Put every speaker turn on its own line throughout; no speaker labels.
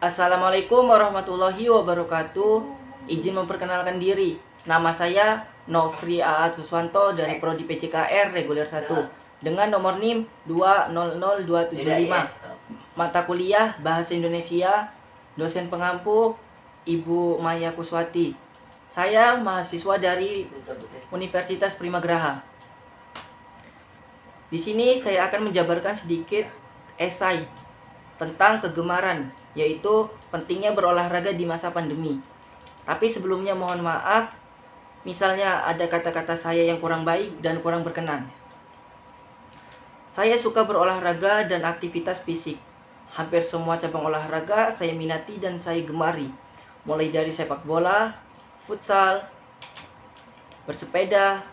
Assalamualaikum warahmatullahi wabarakatuh. Izin memperkenalkan diri. Nama saya Nofri Aat Suswanto dari Prodi PCKR Reguler 1 dengan nomor NIM 200275. Mata kuliah Bahasa Indonesia, dosen pengampu Ibu Maya Kuswati. Saya mahasiswa dari Universitas Primagraha. Di sini saya akan menjabarkan sedikit esai tentang kegemaran, yaitu pentingnya berolahraga di masa pandemi. Tapi sebelumnya mohon maaf, misalnya ada kata-kata saya yang kurang baik dan kurang berkenan. Saya suka berolahraga dan aktivitas fisik. Hampir semua cabang olahraga saya minati dan saya gemari. Mulai dari sepak bola, futsal, bersepeda,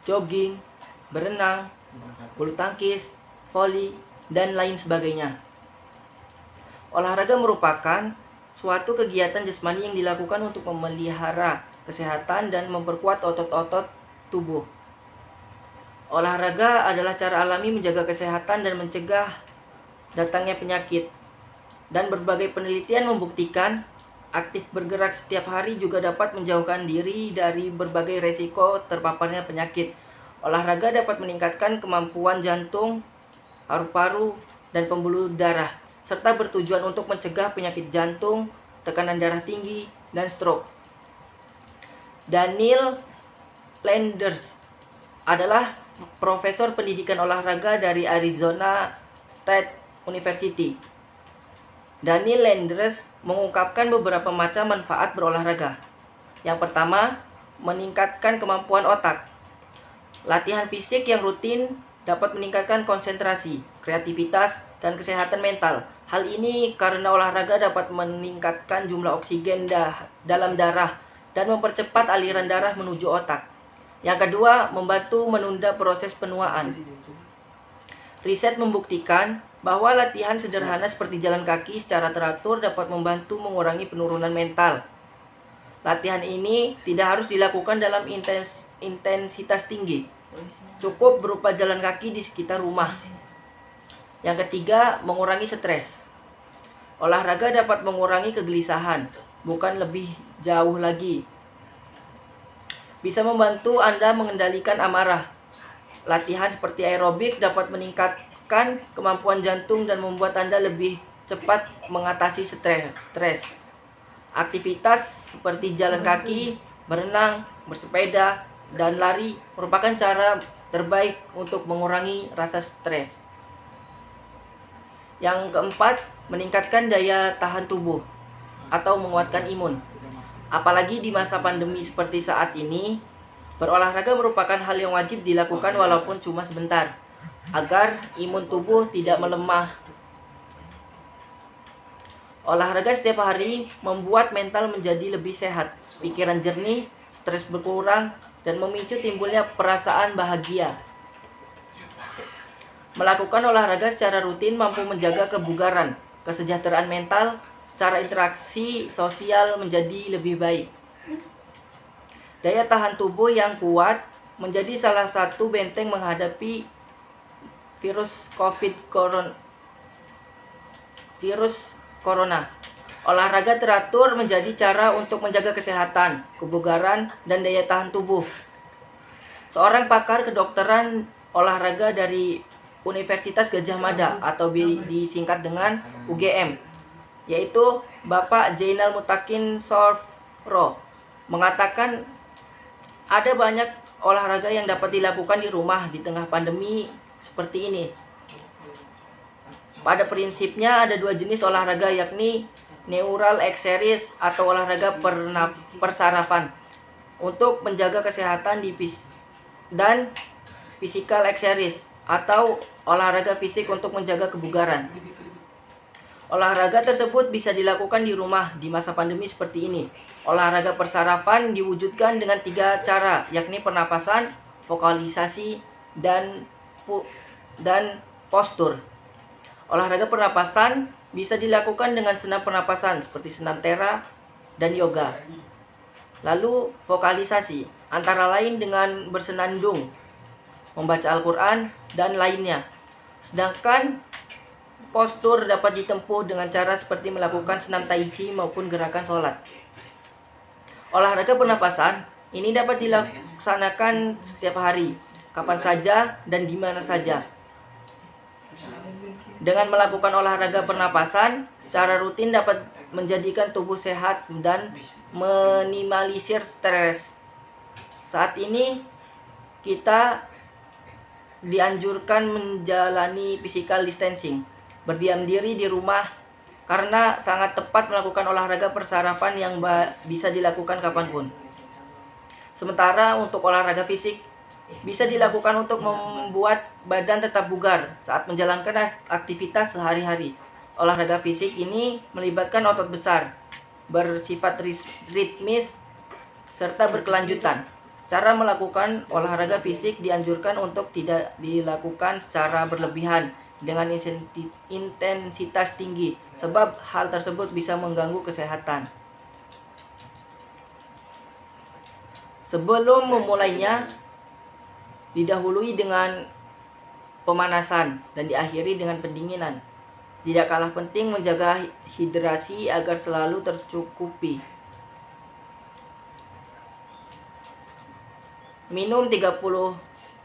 jogging, berenang, bulu tangkis, voli, dan lain sebagainya. Olahraga merupakan suatu kegiatan jasmani yang dilakukan untuk memelihara kesehatan dan memperkuat otot-otot tubuh. Olahraga adalah cara alami menjaga kesehatan dan mencegah datangnya penyakit. Dan berbagai penelitian membuktikan aktif bergerak setiap hari juga dapat menjauhkan diri dari berbagai resiko terpaparnya penyakit. Olahraga dapat meningkatkan kemampuan jantung, paru-paru, dan pembuluh darah, serta bertujuan untuk mencegah penyakit jantung, tekanan darah tinggi, dan stroke. Daniel Landers adalah profesor pendidikan olahraga dari Arizona State University. Daniel Landers mengungkapkan beberapa macam manfaat berolahraga. Yang pertama, meningkatkan kemampuan otak. Latihan fisik yang rutin dapat meningkatkan konsentrasi, kreativitas, dan kesehatan mental. Hal ini karena olahraga dapat meningkatkan jumlah oksigen dalam darah dan mempercepat aliran darah menuju otak. Yang kedua, membantu menunda proses penuaan. Riset membuktikan bahwa latihan sederhana seperti jalan kaki secara teratur dapat membantu mengurangi penurunan mental. Latihan ini tidak harus dilakukan dalam intensitas tinggi. Cukup berupa jalan kaki di sekitar rumah. Yang ketiga, mengurangi stres. Olahraga dapat mengurangi kegelisahan, bukan lebih jauh lagi. Bisa membantu Anda mengendalikan amarah. Latihan seperti aerobik dapat meningkatkan kemampuan jantung dan membuat Anda lebih cepat mengatasi stres. Aktivitas seperti jalan kaki, berenang, bersepeda, dan lari merupakan cara terbaik untuk mengurangi rasa stres. Yang keempat, meningkatkan daya tahan tubuh atau menguatkan imun. Apalagi di masa pandemi seperti saat ini, berolahraga merupakan hal yang wajib dilakukan walaupun cuma sebentar, agar imun tubuh tidak melemah. Olahraga setiap hari membuat mental menjadi lebih sehat, pikiran jernih, stres berkurang, dan memicu timbulnya perasaan bahagia. Melakukan olahraga secara rutin mampu menjaga kebugaran, kesejahteraan mental, secara interaksi sosial menjadi lebih baik. Daya tahan tubuh yang kuat menjadi salah satu benteng menghadapi virus corona. Olahraga teratur menjadi cara untuk menjaga kesehatan, kebugaran, dan daya tahan tubuh. Seorang pakar kedokteran olahraga dari Universitas Gadjah Mada atau disingkat dengan UGM, yaitu Bapak Jainal Mutakin Sorfro, mengatakan ada banyak olahraga yang dapat dilakukan di rumah di tengah pandemi seperti ini. Pada prinsipnya ada dua jenis olahraga, yakni neural exercise atau olahraga persarafan untuk menjaga kesehatan dan physical exercise atau olahraga fisik untuk menjaga kebugaran. Olahraga tersebut bisa dilakukan di rumah di masa pandemi seperti ini. Olahraga persarafan diwujudkan dengan 3 cara, yakni pernapasan, vokalisasi, dan postur. Olahraga pernapasan bisa dilakukan dengan senam pernapasan seperti senam tera dan yoga. Lalu vokalisasi antara lain dengan bersenandung, membaca Al-Quran, dan lainnya. Sedangkan postur dapat ditempuh dengan cara seperti melakukan senam tai chi maupun gerakan sholat. Olahraga pernapasan ini dapat dilaksanakan setiap hari, kapan saja dan di mana saja. Dengan melakukan olahraga pernapasan secara rutin dapat menjadikan tubuh sehat dan minimalisir stres. Saat ini kita dianjurkan menjalani physical distancing, berdiam diri di rumah karena sangat tepat melakukan olahraga persarafan yang bisa dilakukan kapanpun. Sementara untuk olahraga fisik bisa dilakukan untuk membuat badan tetap bugar saat menjalankan aktivitas sehari-hari. Olahraga fisik ini melibatkan otot besar, bersifat ritmis, serta berkelanjutan. Cara melakukan olahraga fisik dianjurkan untuk tidak dilakukan secara berlebihan dengan intensitas tinggi, sebab hal tersebut bisa mengganggu kesehatan. Sebelum memulainya, didahului dengan pemanasan dan diakhiri dengan pendinginan. Tidak kalah penting menjaga hidrasi agar selalu tercukupi. Minum 30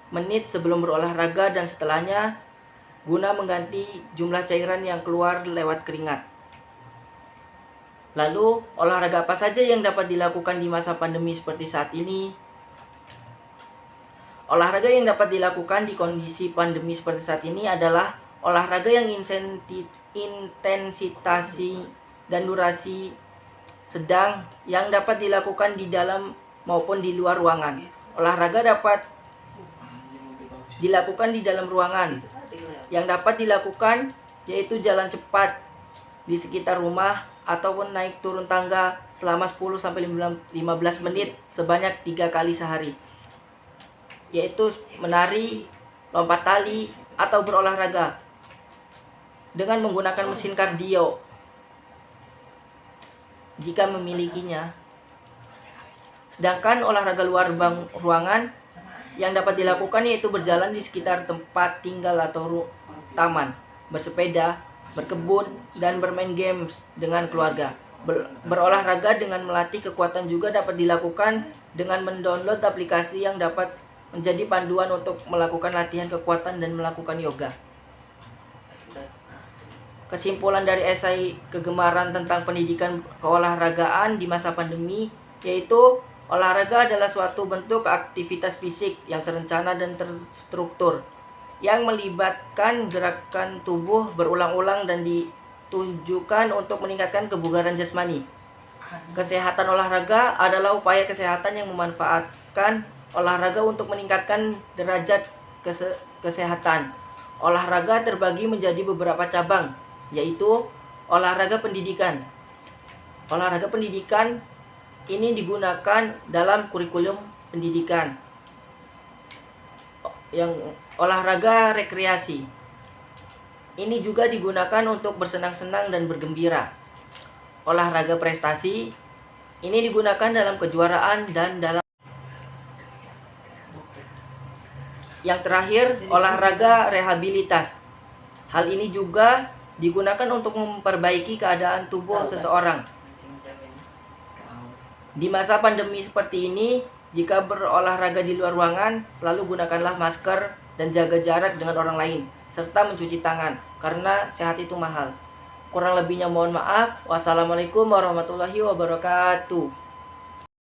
menit sebelum berolahraga dan setelahnya guna mengganti jumlah cairan yang keluar lewat keringat. Lalu, olahraga apa saja yang dapat dilakukan di masa pandemi seperti saat ini? Olahraga yang dapat dilakukan di kondisi pandemi seperti saat ini adalah olahraga yang intensitas dan durasi sedang yang dapat dilakukan di dalam maupun di luar ruangan. Olahraga dapat dilakukan di dalam ruangan. Yang dapat dilakukan yaitu jalan cepat di sekitar rumah ataupun naik turun tangga selama 10-15 menit sebanyak 3 kali sehari. Yaitu menari, lompat tali, atau berolahraga dengan menggunakan mesin kardio jika memilikinya. Sedangkan olahraga luar ruangan yang dapat dilakukan yaitu berjalan di sekitar tempat tinggal atau taman, bersepeda, berkebun, dan bermain games dengan keluarga. Berolahraga dengan melatih kekuatan juga dapat dilakukan dengan mendownload aplikasi yang dapat menjadi panduan untuk melakukan latihan kekuatan dan melakukan yoga. Kesimpulan dari esai kegemaran tentang pendidikan keolahragaan di masa pandemi yaitu olahraga adalah suatu bentuk aktivitas fisik yang terencana dan terstruktur yang melibatkan gerakan tubuh berulang-ulang dan ditujukan untuk meningkatkan kebugaran jasmani. Kesehatan olahraga adalah upaya kesehatan yang memanfaatkan olahraga untuk meningkatkan derajat kesehatan. Olahraga terbagi menjadi beberapa cabang, yaitu olahraga pendidikan. Olahraga pendidikan ini digunakan dalam kurikulum pendidikan. Yang olahraga rekreasi ini juga digunakan untuk bersenang-senang dan bergembira. Olahraga prestasi ini digunakan dalam kejuaraan dan dalam. Yang terakhir, olahraga rehabilitas. Hal ini juga digunakan untuk memperbaiki keadaan tubuh seseorang. Di masa pandemi seperti ini, jika berolahraga di luar ruangan, selalu gunakanlah masker dan jaga jarak dengan orang lain, serta mencuci tangan, karena sehat itu mahal. Kurang lebihnya mohon maaf. Wassalamualaikum warahmatullahi wabarakatuh.